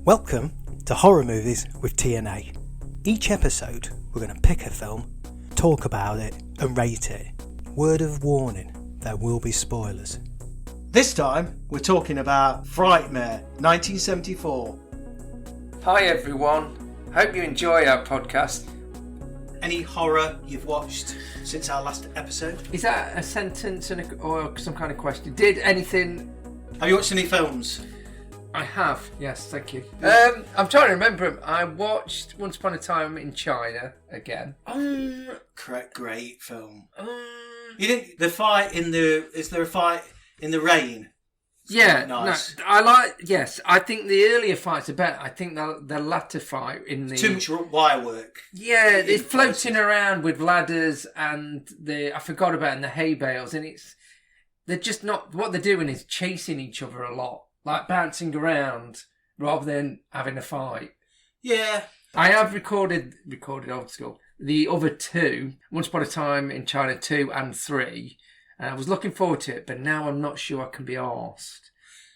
Welcome to Horror Movies with TNA. Each episode, we're going to pick a film, talk about it, and rate it. Word of warning, there will be spoilers. This time, we're talking about Frightmare, 1974. Hi everyone, hope you enjoy our podcast. Any horror you've watched since our last episode? Is that a sentence or some kind of question? Have you watched any films? I have, yes, thank you. I'm trying to remember them. I watched Once Upon a Time in China again. Correct, great film. You think is there a fight in the rain? Yeah, nice. No, I think the earlier fights are better. I think the latter fight in the... Too much wire work. Yeah, they're floating around with ladders and I forgot about in the hay bales, and they're just not... What they're doing is chasing each other a lot. Like bouncing around rather than having a fight. Yeah. I have recorded old school. The other two, Once Upon a Time in China 2 and 3. And I was looking forward to it, but now I'm not sure I can be arsed.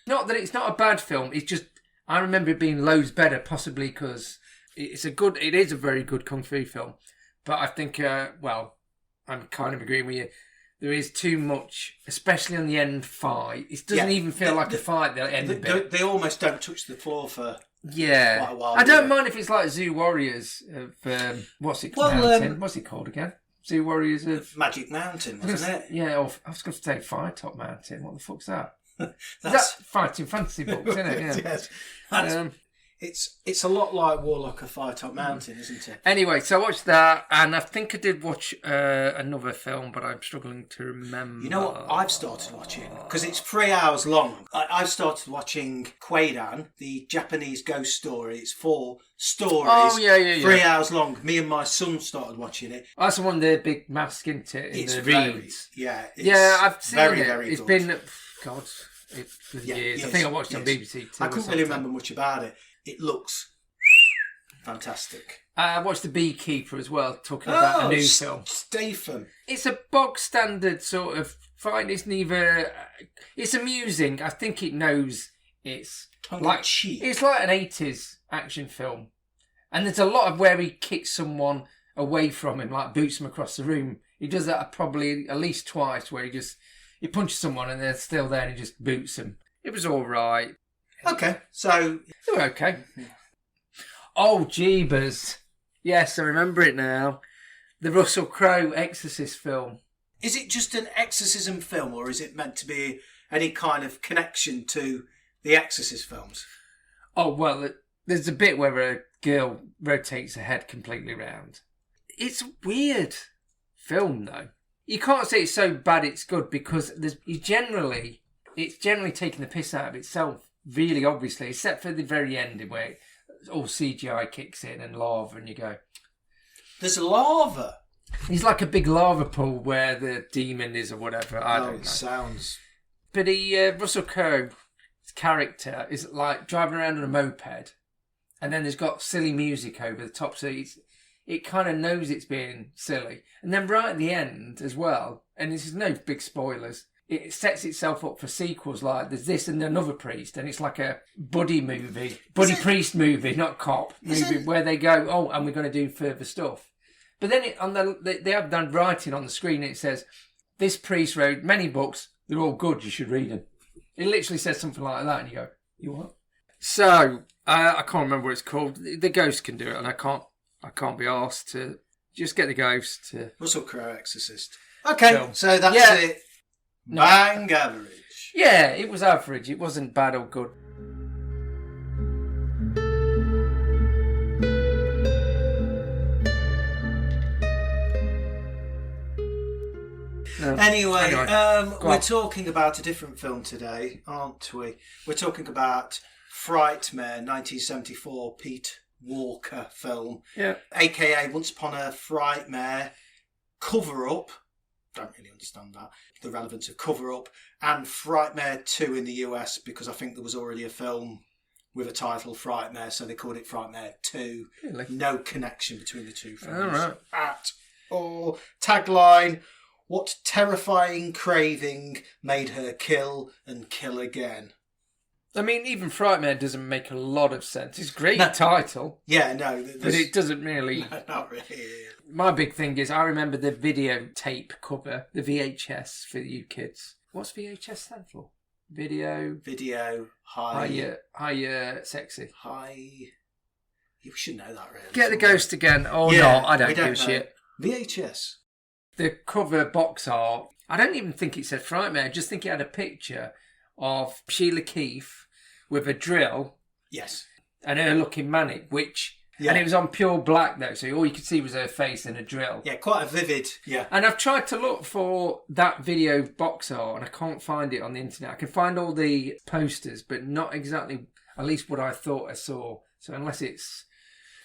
Not that it's not a bad film, it's just, I remember it being loads better, possibly because it is a very good Kung Fu film. But I think, I'm kind of agreeing with you. There is too much, especially on the end fight. It doesn't even feel like a fight. The end bit. They almost don't touch the floor for quite a while. I don't mind if it's like Zoo Warriors of what's it called? What's it called again? Zoo Warriors of Magic Mountain, wasn't it? Yeah, I was going to say Fire Top Mountain. What the fuck's that? That's fighting fantasy books, isn't it? Yeah. Yes. It's a lot like Warlock of Fire Top Mountain, isn't it? Anyway, so I watched that, and I think I did watch another film, but I'm struggling to remember. You know what I've started watching? Because it's 3 hours long. I've started watching Kwaidan, the Japanese ghost story. It's 4 stories. Oh, yeah. 3 hours long. Me and my son started watching it. That's the one, the big mask, isn't it? It's the very, reeds. yeah. I've seen very, it. very It's good. been, for years. I think I watched it on BBC Two. I couldn't really remember much about it. It looks fantastic. I watched The Beekeeper as well, talking about a new film. Statham. It's a bog standard sort of fight. It's amusing. I think it knows it's Cheap. It's like an 80s action film. And there's a lot of where he kicks someone away from him, like boots him across the room. He does that probably at least twice, where he punches someone and they're still there and he just boots them. It was all right. Okay, so... They were okay. Oh, Jeebus. Yes, I remember it now. The Russell Crowe Exorcist film. Is it just an exorcism film, or is it meant to be any kind of connection to the Exorcist films? Oh, well, there's a bit where a girl rotates her head completely round. It's a weird film, though. You can't say it's so bad it's good, because it's generally taking the piss out of itself. Really, obviously, except for the very end where all CGI kicks in and lava, and you go... There's lava? He's like a big lava pool where the demon is or whatever. I don't know. Sounds... But Russell Crowe's character is like driving around on a moped, and then there's got silly music over the top, so it kind of knows it's being silly. And then right at the end as well, and this is no big spoilers... It sets itself up for sequels, like there's this and another priest, and it's like a buddy priest movie, not cop movie, where they go, oh, and we're going to do further stuff. But then they have done writing on the screen, and it says, this priest wrote many books, they're all good, you should read them. It literally says something like that, and you go, you what? So, I can't remember what it's called. The ghost can do it, and I can't be asked to just get the ghost to... Russell Crowe Exorcist. Okay, so that's it. Bang average. Yeah, it was average. It wasn't bad or good. Anyway, we're talking about a different film today, aren't we? We're talking about Frightmare, 1974 Pete Walker film. Yeah. AKA Once Upon a Frightmare, Cover Up. Don't really understand that. The relevance of Cover Up, and Frightmare 2 in the US, because I think there was already a film with a title Frightmare, so they called it Frightmare 2. Really? No connection between the two films at all. Tagline: what terrifying craving made her kill and kill again? I mean, even Frightmare doesn't make a lot of sense. It's a great No. title, Yeah, no. but it doesn't really... No, not really. My big thing is I remember the videotape cover, the VHS for you kids. What's VHS stand for? Video higher sexy. High. You should know that, really. Get the ghost again or Yeah, not? I don't we give a know. shit. VHS. The cover box art. I don't even think it said Frightmare. I just think it had a picture of Sheila Keith with a drill Yes. and her looking manic, which. Yeah. And it was on pure black though, so all you could see was her face and a drill. Yeah, quite a vivid. Yeah. And I've tried to look for that video box art and I can't find it on the internet. I can find all the posters, but not exactly, at least what I thought I saw. So unless it's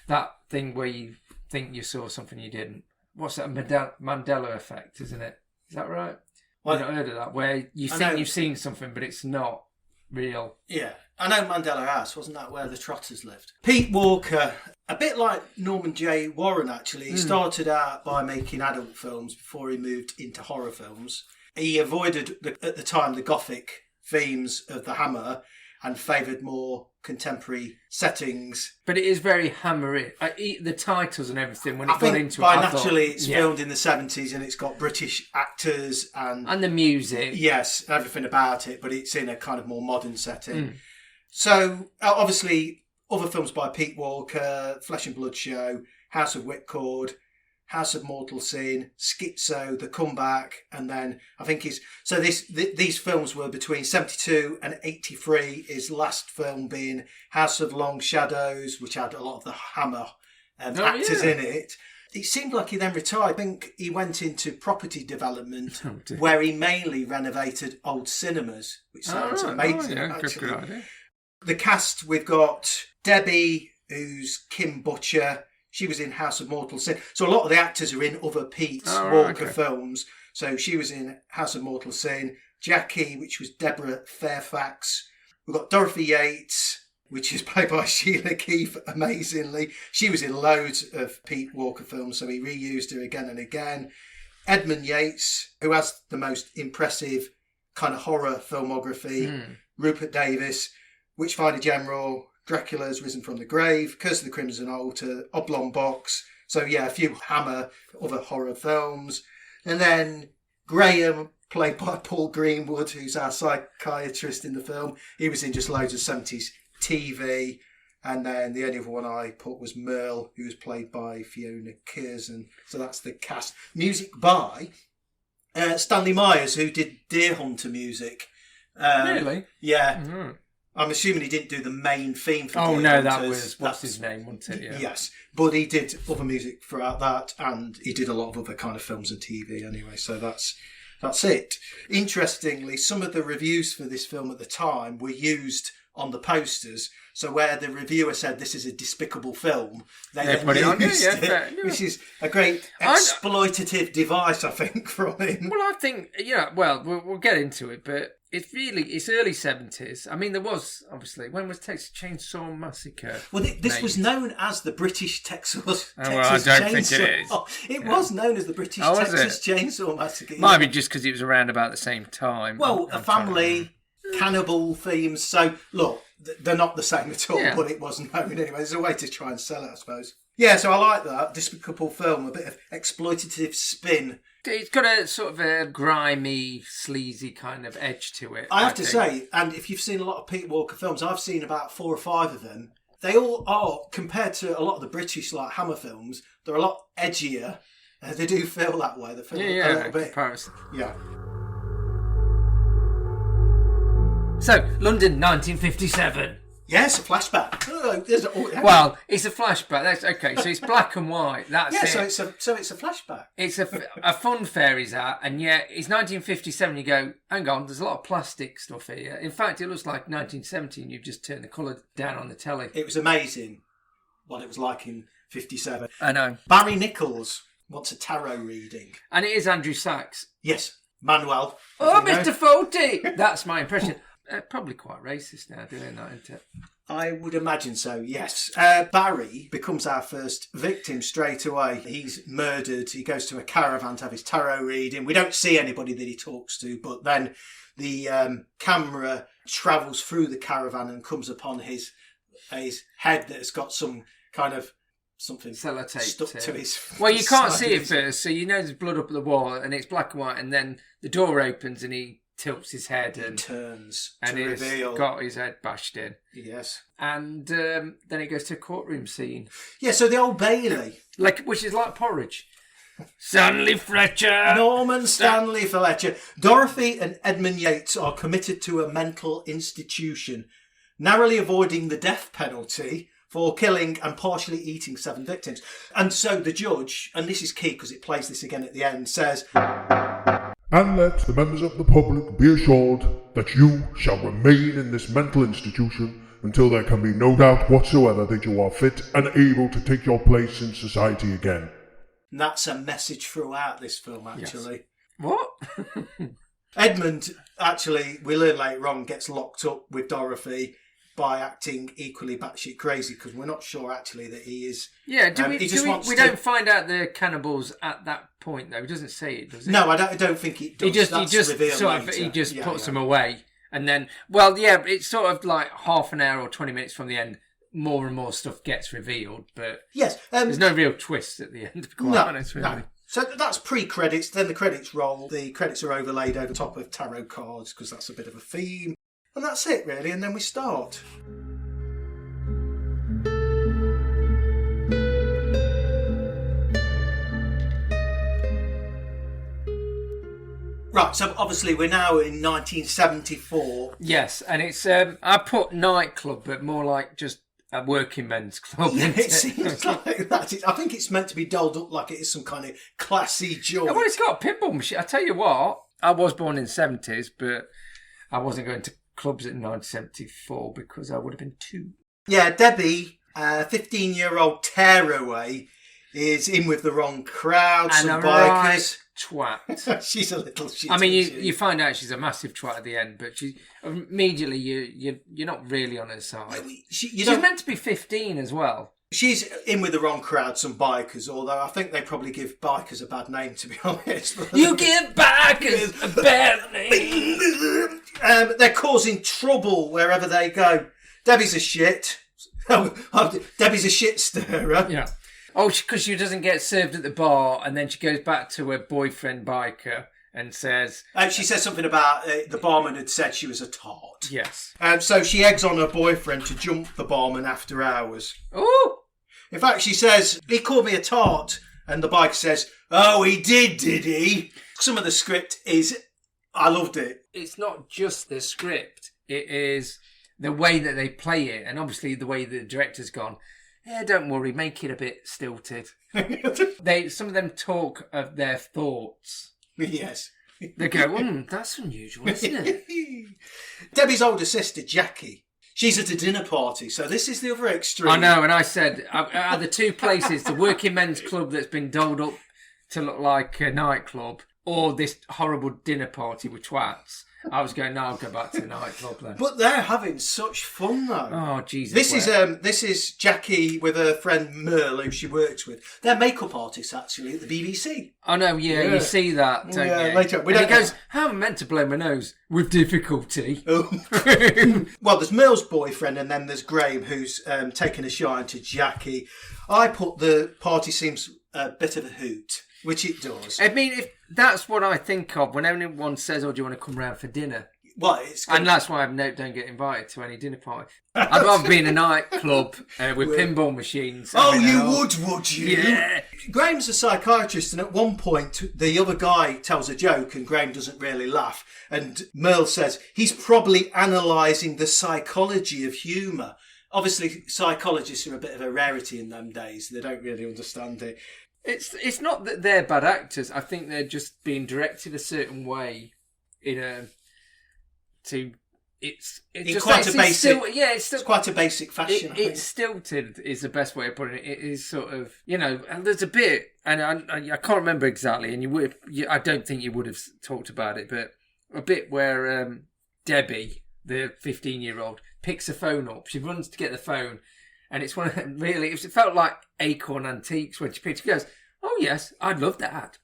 that thing where you think you saw something you didn't. What's that Mandela effect, isn't it? Is that right? Well, I've not heard of that, where you think you've seen something, but it's not real. Yeah. I know Mandela House, wasn't that where the Trotters lived? Pete Walker, a bit like Norman J. Warren actually, he started out by making adult films before he moved into horror films. He avoided, at the time, the gothic themes of the Hammer and favoured more contemporary settings. But it is very hammery. The titles and everything, when I it got think into by it, naturally it's filmed in the 70s and it's got British actors and the music. yes, everything about it, but it's in a kind of more modern setting. So, obviously, other films by Pete Walker, Flesh and Blood Show, House of Whipcord, House of Mortal Sin, Schizo, The Comeback, and then I think these films were between 72 and 83. His last film being House of Long Shadows, which had a lot of the Hammer actors in it. It seemed like he then retired. I think he went into property development where he mainly renovated old cinemas, which sounds amazing. Actually. Good idea. The cast, we've got Debbie, who's Kim Butcher. She was in House of Mortal Sin. So a lot of the actors are in other Pete Walker films. So she was in House of Mortal Sin. Jackie, which was Deborah Fairfax. We've got Dorothy Yates, which is played by Sheila Keith, amazingly. She was in loads of Pete Walker films, so he reused her again and again. Edmund Yates, who has the most impressive kind of horror filmography. Rupert Davis, Witchfinder General, Dracula's Risen from the Grave, Curse of the Crimson Altar, Oblong Box. So yeah, a few Hammer, other horror films. And then Graham, played by Paul Greenwood, who's our psychiatrist in the film. He was in just loads of 70s TV. And then the only other one I put was Merle, who was played by Fiona Curzon. So that's the cast. Music by Stanley Myers, who did Deer Hunter music. Really? Yeah. Mm-hmm. I'm assuming he didn't do the main theme for Deer Oh, no, Hunters. that was... What's his name, wasn't it? Yeah. Yes. But he did other music throughout that, and he did a lot of other kind of films and TV anyway, so that's it. Interestingly, some of the reviews for this film at the time were used on the posters, so where the reviewer said this is a despicable film, they then put it on there, it, which is a great exploitative device, I think, from him. Well, I think, we'll get into it, but it's early 70s. I mean, there was, obviously, when was Texas Chainsaw Massacre? Well, this was known as the British Texas I don't think it is. It was known as the British Texas Chainsaw Massacre. Might be just because it was around about the same time. Well, a family, cannibal themes. So, look, they're not the same at all, but it was known anyway. There's a way to try and sell it, I suppose. Yeah, so I like that. Despicable film, a bit of exploitative spin. It's got a sort of a grimy, sleazy kind of edge to it. I have to say, and if you've seen a lot of Pete Walker films, I've seen about 4 or 5 of them. They all are, compared to a lot of the British like Hammer films, they're a lot edgier. They do feel that way. They feel a little bit. Comparison. Yeah. So, London, 1957. Yes, a flashback. Well, it's a flashback. That's okay. So it's black and white. That's it. So it's a flashback. It's a fun fair he's at, and yet it's 1957. You go, hang on, there's a lot of plastic stuff here. In fact, it looks like 1917. You've just turned the colour down on the telly. It was amazing what it was like in 57. I know. Barry Nichols wants a tarot reading. And it is Andrew Sachs. Yes, Manuel. Oh, Mr. Foti! That's my impression. Probably quite racist now doing that, isn't it? I would imagine so, yes. Barry becomes our first victim straight away. He's murdered. He goes to a caravan to have his tarot reading. We don't see anybody that he talks to, but then the camera travels through the caravan and comes upon his head that has got some kind of something sellotape stuck to his. Well, you can't see it first, so you know there's blood up the wall, and it's black and white, and then the door opens and he tilts his head and turns and to he's reveal. got his head bashed in. Yes. And then it goes to a courtroom scene. Yeah, so the Old Bailey. Which is like porridge. Stanley Fletcher! Norman Stanley Fletcher. Dorothy and Edmund Yates are committed to a mental institution, narrowly avoiding the death penalty for killing and partially eating 7 victims. And so the judge, and this is key because it plays this again at the end, says, "And let the members of the public be assured that you shall remain in this mental institution until there can be no doubt whatsoever that you are fit and able to take your place in society again." And that's a message throughout this film, actually. Yes. What? Edmund, actually, we learn later on, gets locked up with Dorothy by acting equally batshit crazy, because we're not sure, actually, that he is... Yeah, we don't find out they're cannibals at that point, though. He doesn't say it, does he? No, I don't think it does. He just puts them away. And then, well, yeah, it's sort of like half an hour or 20 minutes from the end, more and more stuff gets revealed, but yes, there's no real twist at the end, to be quite honest, really. No. So that's pre-credits, then the credits roll, the credits are overlaid over top of tarot cards, because that's a bit of a theme, and that's it, really, and then we start. Right, so obviously we're now in 1974. Yes, and it's, I put nightclub, but more like just a working men's club. Yeah, it seems like that. I think it's meant to be dolled up like it is some kind of classy joint. Well, it's got a pinball machine. I tell you what, I was born in the 70s, but I wasn't going to clubs in 1974 because I would have been 2. Yeah, Debbie, 15-year-old tearaway, is in with the wrong crowd, and some bikers. Right twat. She's a little shit. I mean, you find out she's a massive twat at the end, but she immediately you're not really on her side. She's meant to be 15 as well. She's in with the wrong crowd, some bikers, although I think they probably give bikers a bad name, to be honest. You give bikers a bad name. They're causing trouble wherever they go. Debbie's a shit. Debbie's a shit stirrer. Yeah. Oh, because she doesn't get served at the bar, and then she goes back to her boyfriend biker and says... she says something about the barman had said she was a tart. Yes. So she eggs on her boyfriend to jump the barman after hours. Oh! In fact, she says, "He called me a tart," and the biker says, "Oh, he did he?" Some of the script is... I loved it. It's not just the script. It is the way that they play it, and obviously the way the director's gone... Yeah, don't worry, make it a bit stilted. Some of them talk of their thoughts. Yes. They go, that's unusual, isn't it? Debbie's older sister, Jackie, she's at a dinner party, so this is the other extreme. I know, and I said, are the two places, the working men's club that's been dolled up to look like a nightclub, or this horrible dinner party with twats? I was going, no, I'll go back to the nightclub then. But they're having such fun, though. Oh, Jesus. This is Jackie with her friend Merle, who she works with. They're makeup artists, actually, at the BBC. Oh, no, yeah. You see that, don't you? Later. He goes, how am I meant to blow my nose? With difficulty. Oh. Well, there's Merle's boyfriend, and then there's Graham, who's taking a shine to Jackie. I put the party seems a bit of a hoot, which it does. I mean, if that's what I think of when anyone says, "Oh, do you want to come round for dinner?" Well, and that's why I don't get invited to any dinner party. I'd rather be in a nightclub with pinball machines. Oh, would you? Yeah. Graham's a psychiatrist, and at one point, the other guy tells a joke, and Graham doesn't really laugh. And Merle says he's probably analysing the psychology of humour. Obviously, psychologists are a bit of a rarity in them days. They don't really understand it. It's not that they're bad actors. I think they're just being directed a certain way it's quite a basic fashion. It's stilted is the best way of putting it. It is sort of, and there's a bit, and I can't remember exactly, and I don't think you would have talked about it, but a bit where Debbie, the 15-year-old, picks a phone up. She runs to get the phone. And it's one of them, really, it felt like Acorn Antiques when she picked it. She goes, "Oh, yes, I'd love that.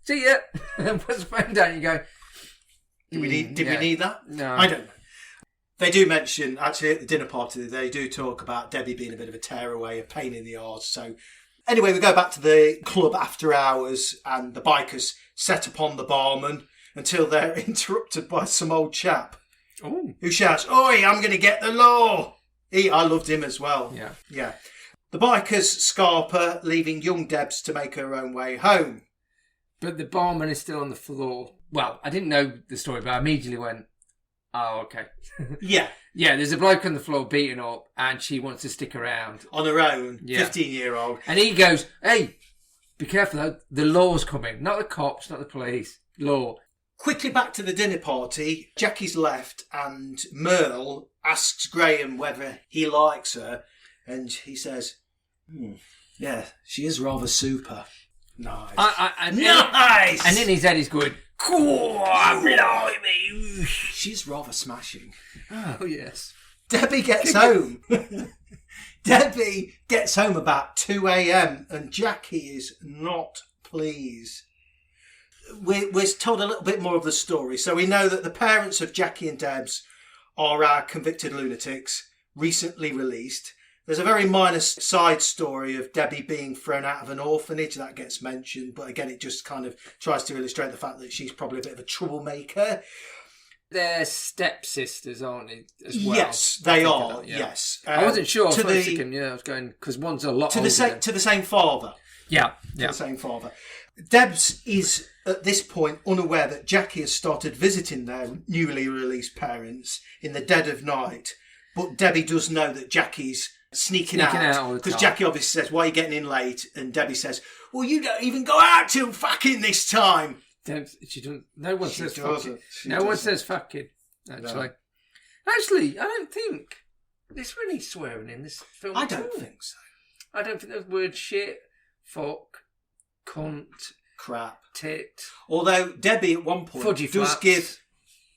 See ya." And puts the phone down and you go, Did we need that? No. I don't know. They do mention, actually, at the dinner party, they do talk about Debbie being a bit of a tearaway, a pain in the arse. So, anyway, we go back to the club after hours, and the bikers set upon the barman until they're interrupted by some old chap who shouts, "Oi, I'm going to get the law!" I loved him as well. Yeah. The bikers scarper, leaving young Debs to make her own way home. But the barman is still on the floor. Well, I didn't know the story, but I immediately went, oh, okay. Yeah. Yeah, there's a bloke on the floor beaten up, and she wants to stick around. On her own, 15-year-old. And he goes, hey, be careful though, the law's coming. Not the cops, not the police. Law. Quickly back to the dinner party. Jackie's left, and Merle asks Graham whether he likes her, and he says, yeah, she is rather super. Nice. Nice! And in his head he's going, cool, blimey. She's rather smashing. Oh, yes. Debbie gets home. Debbie gets home about 2 a.m. and Jackie is not pleased. We're told a little bit more of the story. So we know that the parents of Jackie and Debs are our convicted lunatics, recently released. There's a very minor side story of Debbie being thrown out of an orphanage that gets mentioned, but again, it just kind of tries to illustrate the fact that she's probably a bit of a troublemaker. They're stepsisters, aren't they, as well? Yes, they are, yes. I wasn't sure for a second, I was going, because one's a lot older. To the same father. Yeah. To the same father. Debs is, at this point, unaware that Jackie has started visiting their newly released parents in the dead of night, but Debbie does know that Jackie's sneaking out because Jackie obviously says, why are you getting in late? And Debbie says, well, you don't even go out till fucking this time. She doesn't. No one says fucking. No one says fucking, actually. No. Actually, I don't think there's really swearing in this film. I don't think so. I don't think there's words shit, fuck, cunt, crap, tit. Although Debbie at one point does give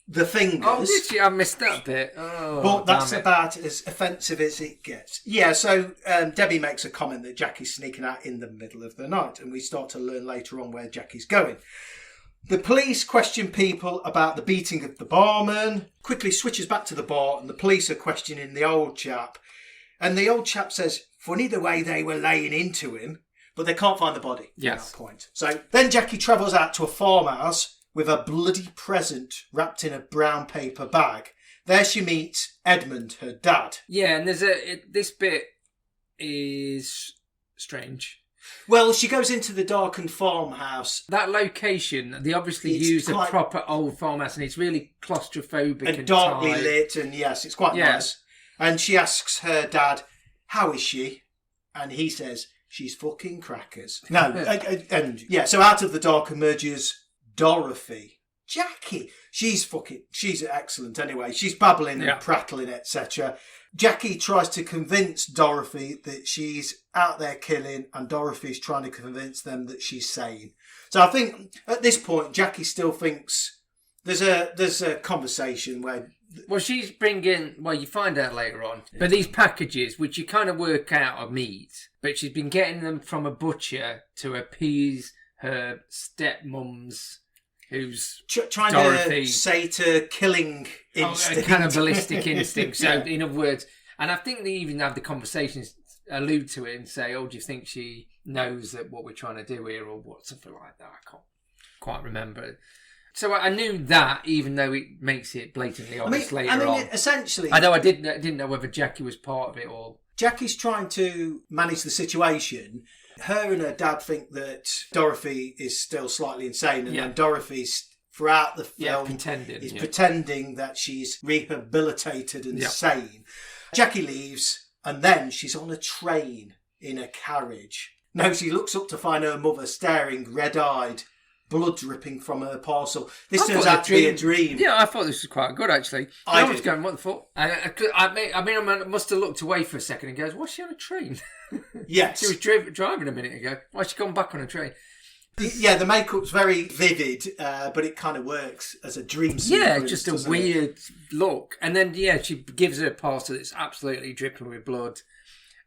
the fingers. Oh, did she? I missed that bit. Oh, but that's about as offensive as it gets. Yeah, so Debbie makes a comment that Jackie's sneaking out in the middle of the night, and we start to learn later on where Jackie's going. The police question people about the beating of the barman, quickly switches back to the bar, and the police are questioning the old chap. And the old chap says, funny the way they were laying into him, but they can't find the body at that point. So then Jackie travels out to a farmhouse with a bloody present wrapped in a brown paper bag. There she meets Edmund, her dad. Yeah, and there's this bit is strange. Well, she goes into the darkened farmhouse. That location, they obviously use a proper old farmhouse, and it's really claustrophobic and darkly lit, and yes, it's quite nice. And she asks her dad, how is she? And he says, she's fucking crackers. No, so out of the dark emerges Dorothy. Jackie, she's excellent anyway. She's babbling and prattling, etc. Jackie tries to convince Dorothy that she's out there killing, and Dorothy's trying to convince them that she's sane. So I think at this point, Jackie still thinks there's a conversation where... Well, she's bringing... Well, you find out later on. But these packages, which you kind of work out are meat, but she's been getting them from a butcher to appease her stepmom's... Who's trying Dorothy, to say to killing instinct. A cannibalistic instinct. So, in other words, and I think they even have the conversations allude to it and say, oh, do you think she knows that what we're trying to do here or what? Something like that. I can't quite remember. So I knew that, even though it makes it blatantly obvious later on. Essentially... I know I didn't know whether Jackie was part of it or... Jackie's trying to manage the situation. Her and her dad think that Dorothy is still slightly insane, and then Dorothy's, throughout the film, pretending that she's rehabilitated and sane. Jackie leaves, and then she's on a train in a carriage. No, she looks up to find her mother staring red-eyed, blood dripping from her parcel. This turns out to be a dream. Yeah, I thought this was quite good, actually. I was going, what the fuck? I must have looked away for a second and goes, what's she on a train? Yes. She was driving a minute ago. Why's she gone back on a train? Yeah, the makeup's very vivid, but it kind of works as a dream sequence. Yeah, just a weird look. And then, she gives her a parcel that's absolutely dripping with blood.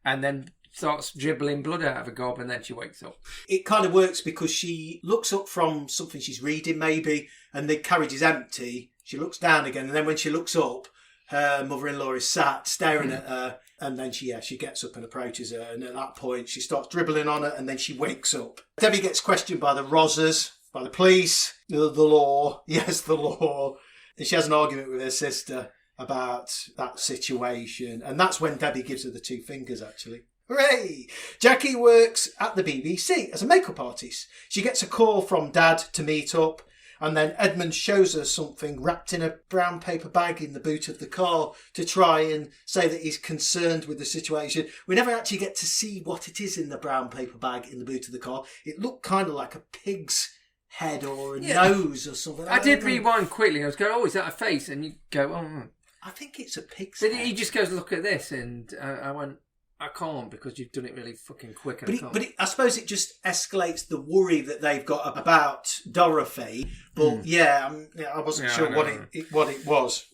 And then starts dribbling blood out of a gob, and then she wakes up. It kind of works because she looks up from something she's reading, maybe, and the carriage is empty. She looks down again, and then when she looks up, her mother-in-law is sat staring at her, and then she gets up and approaches her, and at that point she starts dribbling on her, and then she wakes up. Debbie gets questioned by the Rozzers, by the police, the law, the law, and she has an argument with her sister about that situation, and that's when Debbie gives her the two fingers, actually. Hooray! Jackie works at the BBC as a makeup artist. She gets a call from Dad to meet up, and then Edmund shows her something wrapped in a brown paper bag in the boot of the car to try and say that he's concerned with the situation. We never actually get to see what it is in the brown paper bag in the boot of the car. It looked kind of like a pig's head or a nose or something. I did rewind quickly. I was going, is that a face? And you go, oh. I think it's a pig's But head. he just goes, look at this. And I went, I can't because you've done it really fucking quick. But I suppose it just escalates the worry that they've got about Dorothy. But I wasn't sure what it was.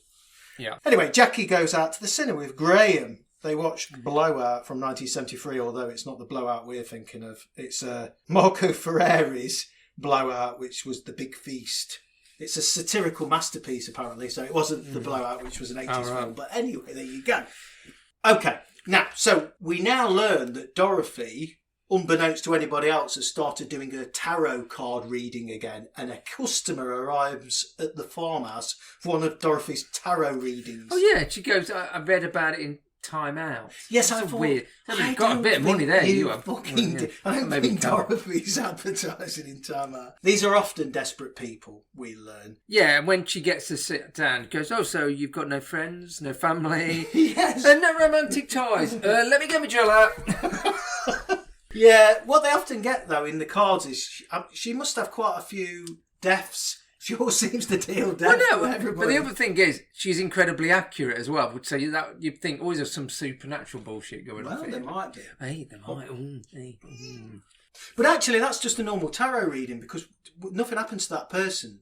Yeah. Anyway, Jackie goes out to the cinema with Graham. They watched Blowout from 1973, although it's not the Blowout we're thinking of. It's Marco Ferreri's Blowout, which was The Big Feast. It's a satirical masterpiece, apparently, so it wasn't The Blowout, which was an 80s film. But anyway, there you go. Okay. Now, so we now learn that Dorothy, unbeknownst to anybody else, has started doing a tarot card reading again, and a customer arrives at the farmhouse for one of Dorothy's tarot readings. Oh, yeah, she goes, I read about it in Time Out. Yes, That's I thought... weird. You've got a bit of money there, you have. I don't think Dorothy's advertising in Time Out. These are often desperate people, we learn. Yeah, and when she gets to sit down, goes, so you've got no friends, no family, Yes. and no romantic ties. Let me get my drill out. Yeah, what they often get, though, in the cards is she must have quite a few deaths. She always seems to deal death to everybody. But the other thing is, she's incredibly accurate as well. So you'd think, there's some supernatural bullshit going on. Well, there might be. Hey, there might. But actually, that's just a normal tarot reading because nothing happens to that person.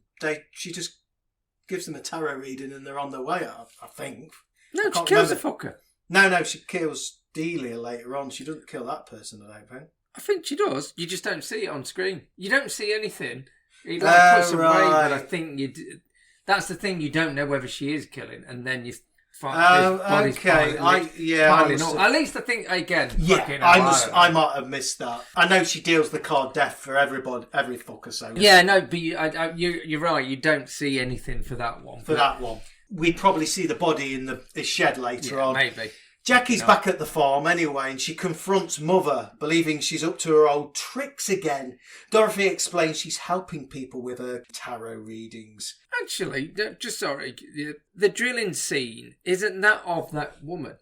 She just gives them a tarot reading and they're on their way, I think. No, she kills the fucker. No, she kills Delia later on. She doesn't kill that person, I don't think. I think she does. You just don't see it on screen. You don't see anything. He puts away, but I think that's the thing. You don't know whether she is killing, and then you find bodies piling up. At least I think again. Yeah, I might have missed that. I know she deals the card death for every fucker. So yeah, no, but you're right. You don't see anything for that one. That one, we'd probably see the body in the shed later on. Maybe. Jackie's back at the farm anyway, and she confronts Mother, believing she's up to her old tricks again. Dorothy explains she's helping people with her tarot readings. Actually, just sorry, the drilling scene, isn't that of that woman?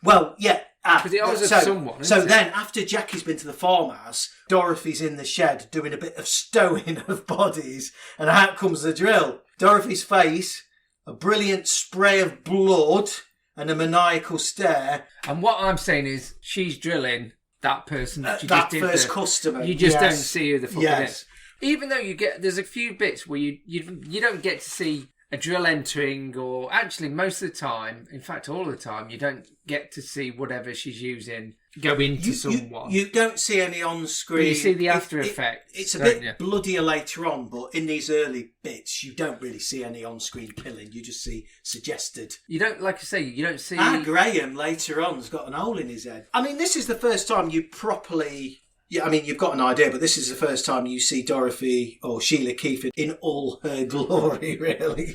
Well, yeah. Because it always has someone, then, after Jackie's been to the farmhouse, Dorothy's in the shed doing a bit of stowing of bodies, and out comes the drill. Dorothy's face, a brilliant spray of blood, and a maniacal stare. And what I'm saying is, she's drilling that person that you just did. That first customer. You just don't see who the fuck it is. Even though there's a few bits where you don't get to see a drill entering, or actually most of the time, in fact all the time, you don't get to see whatever she's using go into someone. You don't see any on screen. But you see the after effects. It's a bit bloodier later on, but in these early bits, you don't really see any on screen killing. You just see suggested. You don't, like I say, you don't see. Graham later on has got an hole in his head. I mean, this is the first time you properly. Yeah, I mean, you've got an idea, but this is the first time you see Dorothy or Sheila Kiefer in all her glory, really.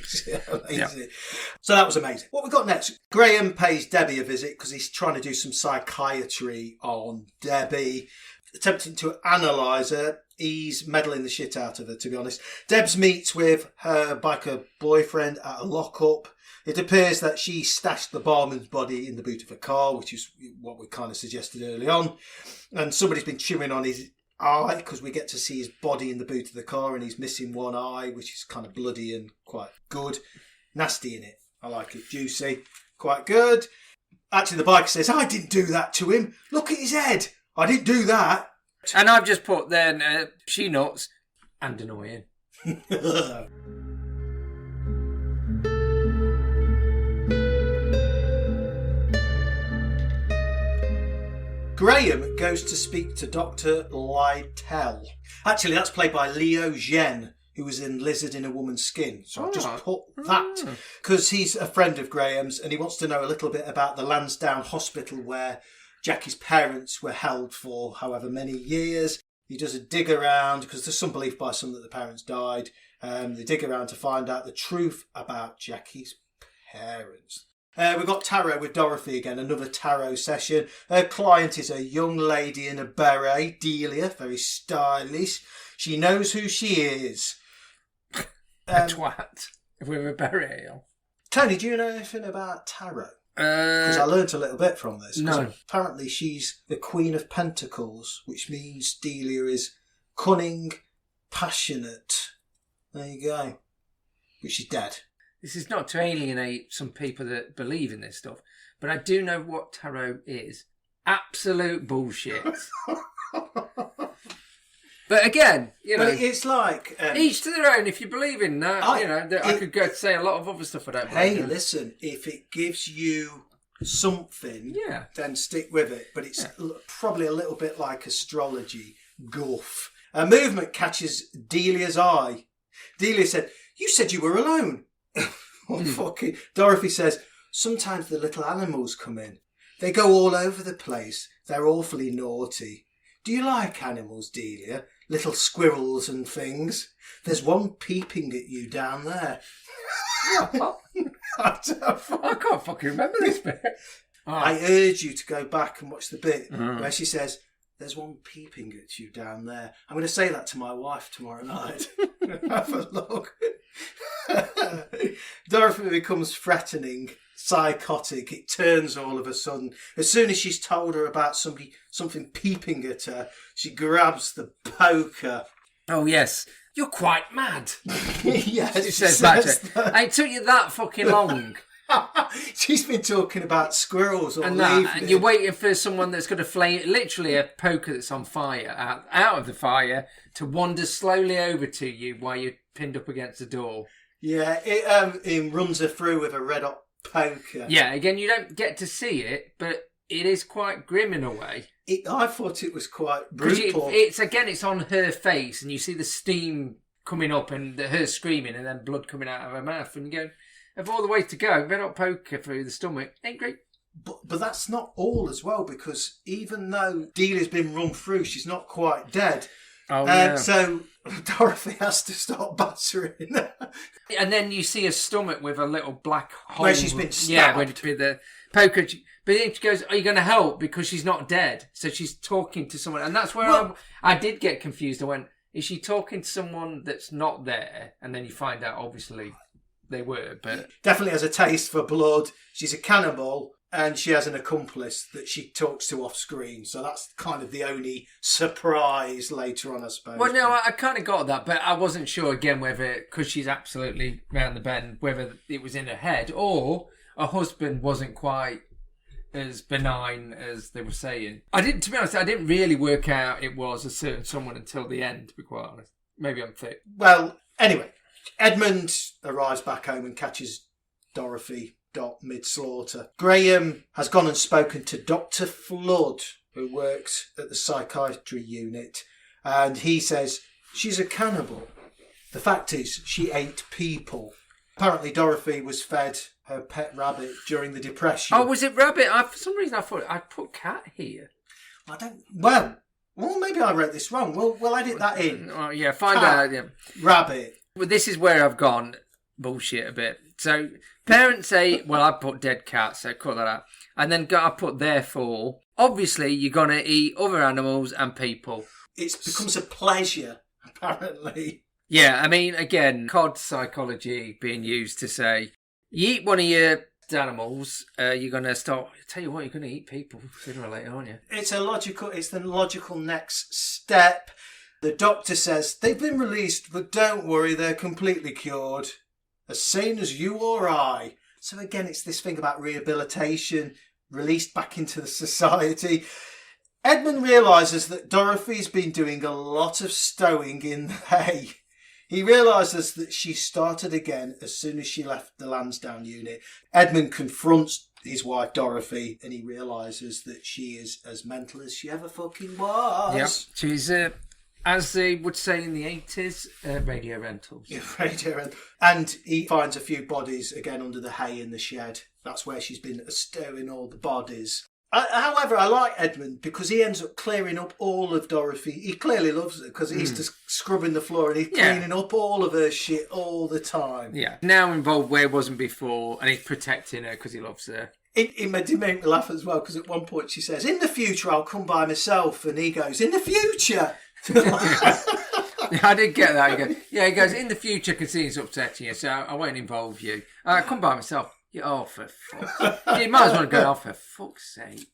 Yeah. So that was amazing. What we got next? Graham pays Debbie a visit because he's trying to do some psychiatry on Debbie, attempting to analyse her. He's meddling the shit out of her, to be honest. Debs meets with her biker boyfriend at a lockup. It appears that she stashed the barman's body in the boot of a car, which is what we kind of suggested early on. And somebody's been chewing on his eye because we get to see his body in the boot of the car and he's missing one eye, which is kind of bloody and quite good. Nasty in it. I like it. Juicy. Quite good. Actually, the biker says, I didn't do that to him. Look at his head. I didn't do that. And I've just put then, she nuts and annoying. Graham goes to speak to Dr. Lytell. Actually, that's played by Leo Zhen, who was in Lizard in a Woman's Skin. So I've just Oh. put that because he's a friend of Graham's and he wants to know a little bit about the Lansdowne Hospital where Jackie's parents were held for however many years. He does a dig around because there's some belief by some that the parents died. They dig around to find out the truth about Jackie's parents. We've got tarot with Dorothy again, another tarot session. Her client is a young lady in a beret, Delia, very stylish. She knows who she is. A twat with a beret on. Tony, do you know anything about tarot? Because I learnt a little bit from this. No. Apparently she's the Queen of Pentacles, which means Delia is cunning, passionate. There you go. But she's dead. This is not to alienate some people that believe in this stuff, but I do know what tarot is. Absolute bullshit. But again, you know, but it's like each to their own. If you believe in that, I could go say a lot of other stuff I don't believe in. Hey, listen, if it gives you something, then stick with it. But it's probably a little bit like astrology guff. A movement catches Delia's eye. Delia said, "You said you were alone." Fucking Dorothy says, "Sometimes the little animals come in. They go all over the place. They're awfully naughty. Do you like animals, Delia? Little squirrels and things. There's one peeping at you down there." What? I can't fucking remember this bit. I urge you to go back and watch the bit where she says, "There's one peeping at you down there." I'm going to say that to my wife tomorrow night. Have a look. Dorothy becomes threatening, psychotic. It turns all of a sudden. As soon as she's told her about something peeping at her, she grabs the poker. Oh, yes. You're quite mad. Yes, she says that. It took you that fucking long. She's been talking about squirrels all and evening. And you're waiting for someone that's got a flame, literally a poker that's on fire, out of the fire, to wander slowly over to you while you're pinned up against the door. Yeah, it runs her through with a red hot poker. Yeah, again, you don't get to see it, but it is quite grim in a way. I thought it was quite brutal. It's on her face, and you see the steam coming up and her screaming, and then blood coming out of her mouth, and you go, of all the ways to go, red hot poker through the stomach ain't great. But that's not all as well, because even though Delia's been run through, she's not quite dead. Oh, yeah. So Dorothy has to stop battering her. And then you see her stomach with a little black hole. Where she's been stabbed. Yeah, with the poker. But then she goes, "Are you going to help?" Because she's not dead. So she's talking to someone. And that's where I did get confused. I went, is she talking to someone that's not there? And then you find out, obviously, they were. But definitely has a taste for blood. She's a cannibal. And she has an accomplice that she talks to off screen. So that's kind of the only surprise later on, I suppose. Well, no, I kind of got that, but I wasn't sure again whether, because she's absolutely round the bend, whether it was in her head or her husband wasn't quite as benign as they were saying. To be honest, I didn't really work out it was a certain someone until the end, to be quite honest. Maybe I'm thick. Well, anyway, Edmund arrives back home and catches Dorothy mid-slaughter. Graham has gone and spoken to Dr. Flood, who works at the psychiatry unit, and he says she's a cannibal. The fact is, she ate people. Apparently, Dorothy was fed her pet rabbit during the Depression. Oh, was it rabbit? For some reason, I thought I'd put cat here. Well, maybe I wrote this wrong. We'll edit that in. Oh, yeah, find out. Yeah. Rabbit. Well, this is where I've gone bullshit a bit. So, parents say, well, I put dead cats, so cut that out. And then I put therefore. Obviously, you're going to eat other animals and people. It becomes a pleasure, apparently. Yeah, I mean, again, COD psychology being used to say, you eat one of your animals, you're going to start, I tell you what, you're going to eat people sooner or later, aren't you? It's the logical next step. The doctor says, they've been released, but don't worry, they're completely cured. As sane as you or I. So again, it's this thing about rehabilitation, released back into the society. Edmund realises that Dorothy's been doing a lot of stowing in the hay. He realises that she started again as soon as she left the Lansdowne unit. Edmund confronts his wife Dorothy and he realises that she is as mental as she ever fucking was. Yeah, she's As they would say in the 80s, radio rentals. Yeah, radio rental. And he finds a few bodies again under the hay in the shed. That's where she's been stowing all the bodies. However, I like Edmund because he ends up clearing up all of Dorothy. He clearly loves her because he's just scrubbing the floor and he's cleaning up all of her shit all the time. Yeah. Now involved where he wasn't before, and he's protecting her because he loves her. It made me laugh as well because at one point she says, "In the future I'll come by myself," and he goes, "In the future?" I did get that. He goes, "In the future, I can see it's upsetting you, so I won't involve you. Come by myself." Oh, for fuck's sake. You might as well go, for fuck's sake.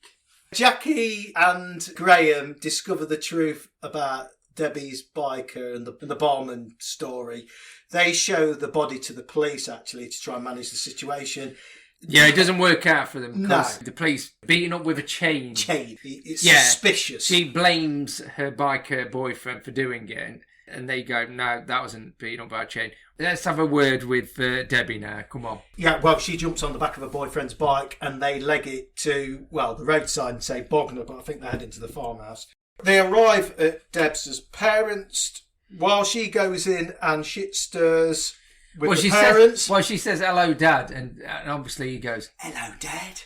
Jackie and Graham discover the truth about Debbie's biker and the barman story. They show the body to the police, actually, to try and manage the situation. Yeah, it doesn't work out for them because No. the police beating up with a chain. It's suspicious. She blames her biker boyfriend for doing it, and they go, "No, that wasn't beating up by a chain." Let's have a word with Debbie now. Come on. Yeah, well, she jumps on the back of her boyfriend's bike and they leg it to, well, the roadside and say Bognor, but I think they're heading to the farmhouse. They arrive at Deb's parents while she goes in and shit stirs with the parents. She says, "Hello, Dad," and obviously he goes, "Hello, Dad."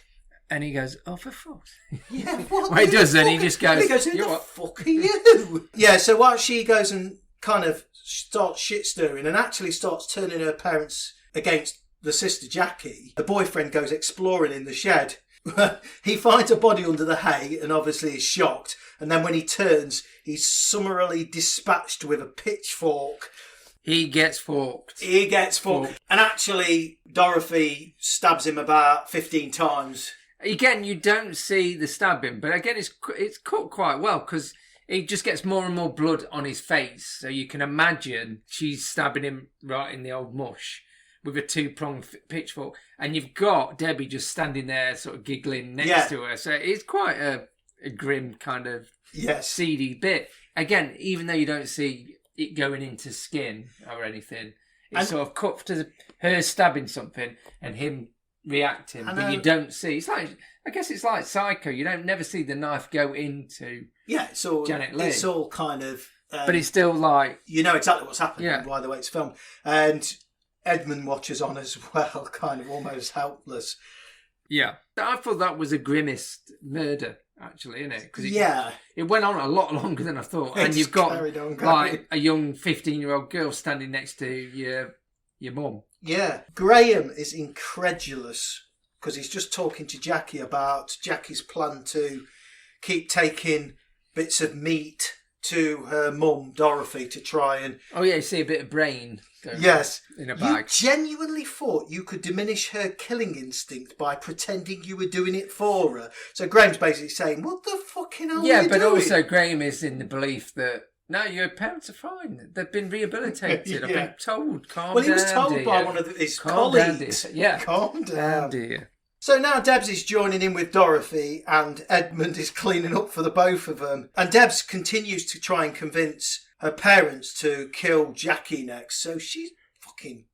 And he goes, "Oh, for fuck's sake." Yeah, what? Well, he does then. He just goes, Who the fuck are you? Yeah, so while she goes and kind of starts shit stirring and actually starts turning her parents against the sister Jackie, the boyfriend goes exploring in the shed. He finds a body under the hay and obviously is shocked. And then when he turns, he's summarily dispatched with a pitchfork. He gets forked. And actually, Dorothy stabs him about 15 times. Again, you don't see the stabbing, but again, it's cut quite well because it just gets more and more blood on his face. So you can imagine she's stabbing him right in the old mush with a two-pronged pitchfork. And you've got Debbie just standing there sort of giggling next to her. So it's quite a grim kind of seedy bit. Again, even though you don't see it going into skin or anything, it's sort of cut to her stabbing something and him reacting, but you don't see. It's like, I guess it's like Psycho. You don't never see the knife go into Janet Leigh. It's all kind of... but it's still like... You know exactly what's happening by the way it's filmed. And Edmund watches on as well, kind of almost helpless. Yeah. I thought that was a grimmest murder, actually, isn't it? Because it went on a lot longer than I thought. And you've got like a young 15-year-old girl standing next to your mum. Yeah. Graham is incredulous because he's just talking to Jackie about Jackie's plan to keep taking bits of meat to her mum, Dorothy, to try and... Oh, yeah, you see a bit of brain in a bag. You genuinely thought you could diminish her killing instinct by pretending you were doing it for her. So Graham's basically saying, what the fucking hell are you doing? Yeah, but also Graham is in the belief that, no, your parents are fine. They've been rehabilitated. I've been told, calm down, Well, he was told dear. by one of his Calm colleagues. down, dear. Calm down. Dear. So now Debs is joining in with Dorothy and Edmund is cleaning up for the both of them. And Debs continues to try and convince her parents to kill Jackie next. So she's fucking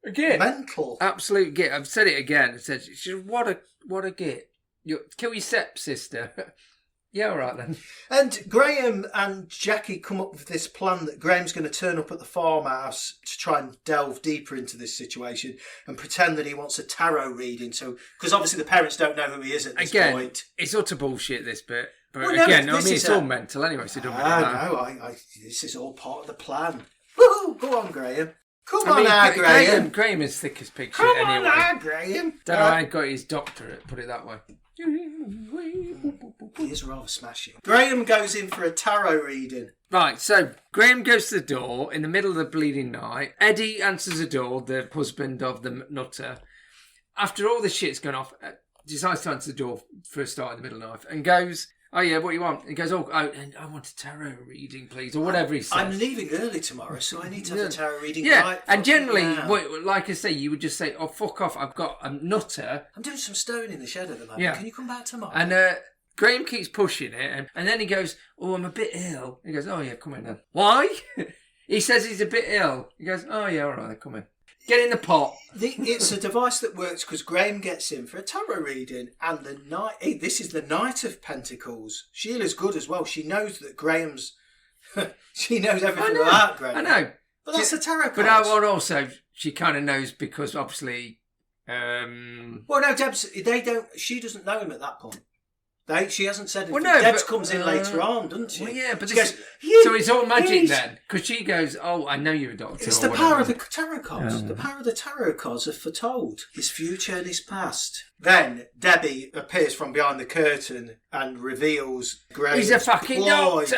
mental. Absolute git. I've said it again. I said, what a git. Kill your stepsister. Yeah, all right then. And Graham and Jackie come up with this plan that Graham's going to turn up at the farmhouse to try and delve deeper into this situation and pretend that he wants a tarot reading. So, because obviously the parents don't know who he is at this point. It's utter bullshit, this bit. But it's all mental anyway, so it doesn't really matter. No, this is all part of the plan. Woohoo! Go on, Graham. Come on now, Graham. Graham is thick as pig shit Come anyway. on now, Graham. Don't know how he got his doctorate, put it that way. He is rather smashing. Graham goes in for a tarot reading. Right, so Graham goes to the door in the middle of the bleeding night. Eddie answers the door, the husband of the nutter. After all this shit's gone off, decides to answer the door for a start in the middle of the night and goes, "Oh yeah, what do you want?" He goes, and I want a tarot reading, please, or whatever he says. I'm leaving early tomorrow, so I need to have a tarot reading. Yeah, and generally, like I say, you would just say, "Oh, fuck off, I've got a nutter." I'm doing some stone in the shed at the moment. Yeah. Can you come back tomorrow? And Graham keeps pushing it, and then he goes, "Oh, I'm a bit ill." He goes, "Oh yeah, come in then." Why? He says he's a bit ill. He goes, "Oh yeah, all right, come in. Get in the pot." It's a device that works because Graham gets in for a tarot reading, and this is the Knight of Pentacles. Sheila's good as well. She knows that Graham's She knows everything about Graham. I know. But that's a tarot card. But I want also, she kind of knows because obviously... Well, no, she doesn't know him at that point. She hasn't said anything. Well, no, Debs comes in later on, doesn't she? Well, yeah, but she goes, so it's all magic then? Because she goes, oh, I know you're a doctor. It's the power of the tarot cards. The power of the tarot cards are foretold. His future and his past. Then Debbie appears from behind the curtain and reveals Graham's He's a fucking ploy. doctor!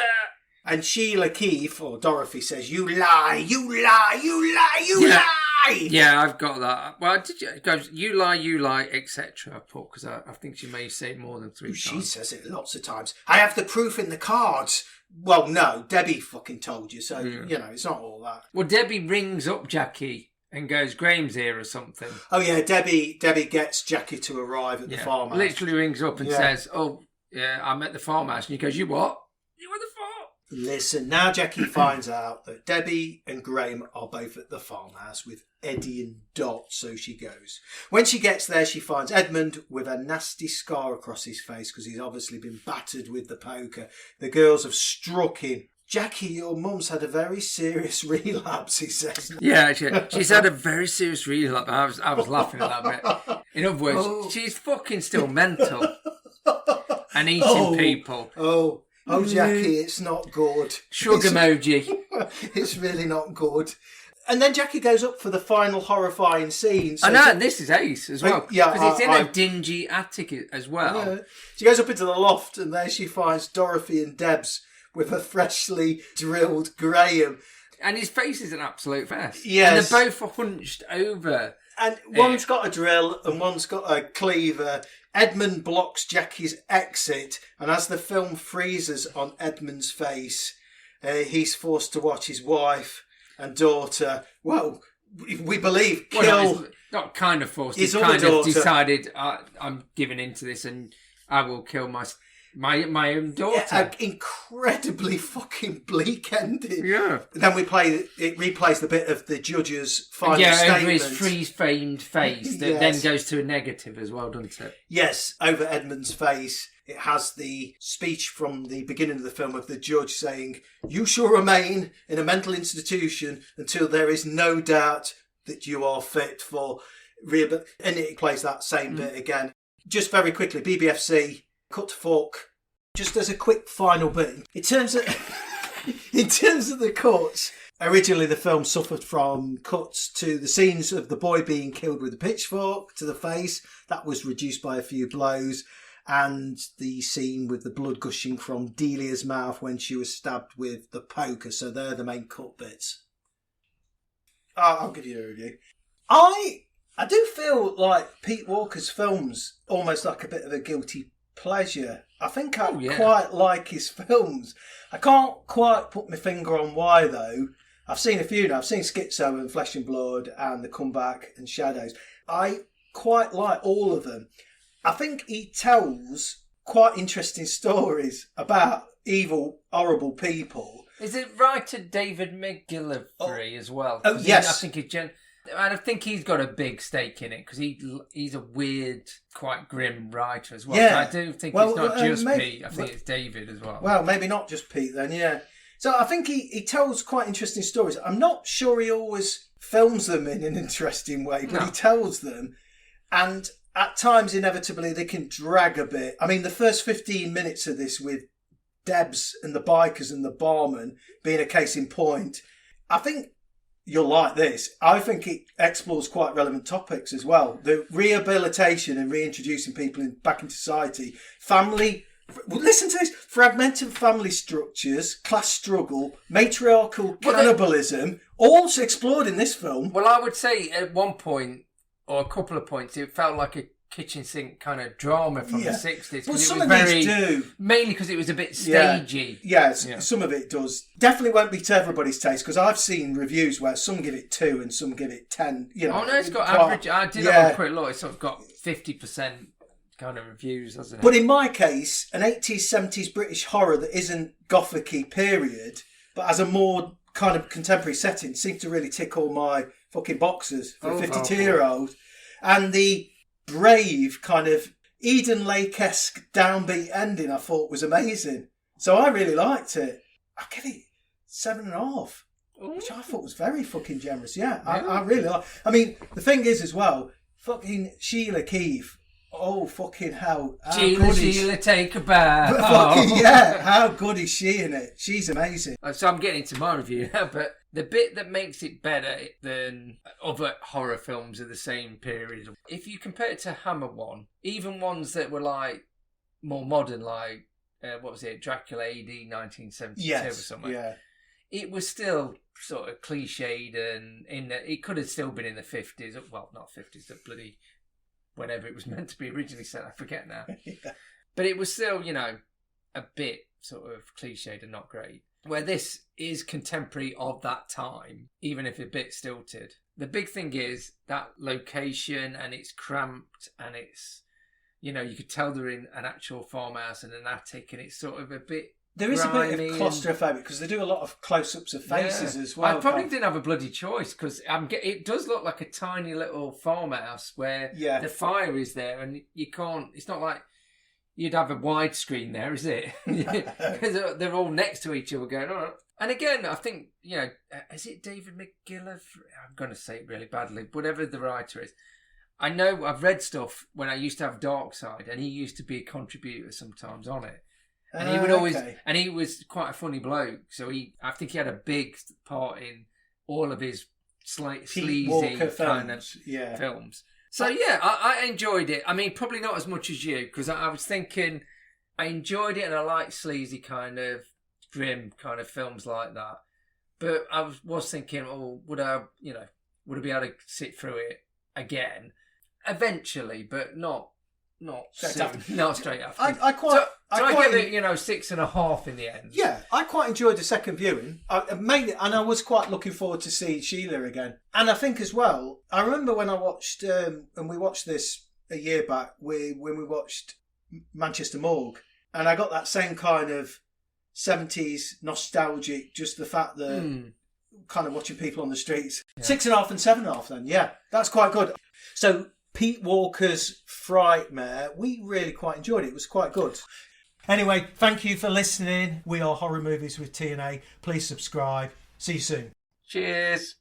And Sheila Keefe, or Dorothy, says, you lie, you lie, you lie, you lie! Yeah, I've got that. Well, did you? It goes, you lie, etc. Paul, because I think she may say it more than 3 times. She says it lots of times. I have the proof in the cards. Well, no, Debbie fucking told you, so, it's not all that. Well, Debbie rings up Jackie and goes, Graham's here or something. Oh, yeah, Debbie gets Jackie to arrive at the farmhouse. Literally rings up and says, oh, yeah, I'm at the farmhouse. And he goes, you what? You at the farm? Listen, now Jackie finds out that Debbie and Graham are both at the farmhouse with Eddie and Dot, so she goes. When she gets there, she finds Edmund with a nasty scar across his face because he's obviously been battered with the poker. The girls have struck him. Jackie, your mum's had a very serious relapse, he says. Yeah, she's had a very serious relapse. I was laughing at that bit. In other words, she's fucking still mental and eating people. Oh, Jackie, it's not good. Shrug emoji. It's really not good. And then Jackie goes up for the final horrifying scene. So I know, and this is ace as well. Yeah, because it's in a dingy attic as well. Yeah. She goes up into the loft and there she finds Dorothy and Debs with a freshly drilled Graham. And his face is an absolute mess. Yes. And they're both hunched over. And one's got a drill and one's got a cleaver. Edmund blocks Jackie's exit, and as the film freezes on Edmund's face, he's forced to watch his wife and daughter, well, we believe, kill... not kind of forced, he's his kind other of daughter. decided, I'm giving into this and I will kill my own daughter. Yeah, an incredibly fucking bleak ending. Yeah. Then it replays the bit of the judge's final statement. Over his freeze-framed face that then goes to a negative as well, doesn't it? Yes, over Edmund's face. It has the speech from the beginning of the film of the judge saying, you shall remain in a mental institution until there is no doubt that you are fit for rehabilitation. And it plays that same bit again. Just very quickly, BBFC... cut to fork. Just as a quick final bit, in terms of the cuts, originally the film suffered from cuts to the scenes of the boy being killed with a pitchfork to the face. That was reduced by a few blows. And the scene with the blood gushing from Delia's mouth when she was stabbed with the poker. So they're the main cut bits. I'll give you a review. I do feel like Pete Walker's films almost like a bit of a guilty pleasure. I think I quite like his films. I can't quite put my finger on why though. I've seen a few now. I've seen Schizo and Flesh and Blood and The Comeback and Shadows. I quite like all of them. I think he tells quite interesting stories about evil, horrible people. Is it writer David McGillivray as well? Oh, yes. I think he's got a big stake in it because he's a weird, quite grim writer as well. Yeah. So I do think it's not just Pete. I think it's David as well. Well, maybe not just Pete then, yeah. So I think he tells quite interesting stories. I'm not sure he always films them in an interesting way, but he tells them. And at times, inevitably, they can drag a bit. I mean, the first 15 minutes of this with Debs and the bikers and the barman being a case in point, I think you'll like this. I think it explores quite relevant topics as well. The rehabilitation and reintroducing people back into society. Family, listen to this, fragmented family structures, class struggle, matriarchal cannibalism, all explored in this film. Well, I would say at one point, or a couple of points, it felt like a kitchen sink kind of drama from the 60s. Well, some it was of these do. Mainly because it was a bit stagey. Yes, some of it does. Definitely won't be to everybody's taste because I've seen reviews where some give it 2 and some give it 10. You know, oh no, it's got average. I did have a quick look. It's sort of got 50% kind of reviews, hasn't it? But in my case, an 80s, 70s British horror that isn't gothic-y period, but has a more kind of contemporary setting, seemed to really tick all my fucking boxes for a 52-year-old. And the brave kind of Eden Lake-esque downbeat ending I thought was amazing. So I really liked it. 7.5. Ooh. Which I thought was very fucking generous. Yeah, I really like. I mean, the thing is as well, fucking Sheila Keefe. Oh, fucking hell. Sheila, take a bath. But fucking, yeah, how good is she in it? She's amazing. So I'm getting into my review now, but the bit that makes it better than other horror films of the same period, if you compare it to Hammer 1, even ones that were like more modern, like, what was it, Dracula AD 1972 or something. Yeah. It was still sort of cliched, and it could have still been in the 50s. Well, not 50s, but bloody whenever it was meant to be originally set. I forget now. Yeah. But it was still, a bit sort of cliched and not great. Where this is contemporary of that time, even if a bit stilted. The big thing is that location, and it's cramped, and it's, you could tell they're in an actual farmhouse and an attic, and it's sort of a bit. There is a bit of claustrophobic because they do a lot of close-ups of faces as well. I probably didn't have a bloody choice because it does look like a tiny little farmhouse where the fire is there, and you can't. It's not like you'd have a widescreen there, is it? Because they're all next to each other going, all right. And again, I think, is it David McGillivray? I'm going to say it really badly, whatever the writer is. I know I've read stuff when I used to have Dark Side, and he used to be a contributor sometimes on it. And he would always, and he was quite a funny bloke. So I think he had a big part in all of his sleazy kind of films. So yeah, I enjoyed it. I mean, probably not as much as you, because I was thinking I enjoyed it, and I like sleazy kind of grim kind of films like that. But I was thinking, would I be able to sit through it again? Eventually, but not straight after. Not straight after. I quite give it 6.5 in the end. Yeah, I quite enjoyed the second viewing. Mainly, and I was quite looking forward to seeing Sheila again. And I think as well, I remember when I watched, and we watched this a year back, when we watched Manchester Morgue, and I got that same kind of 70s nostalgic, just the fact that kind of watching people on the streets. Yeah. 6.5 and 7.5 then, yeah, that's quite good. So Pete Walker's Frightmare, we really quite enjoyed it. It was quite good. Anyway, thank you for listening. We are Horror Movies with TNA. Please subscribe. See you soon. Cheers.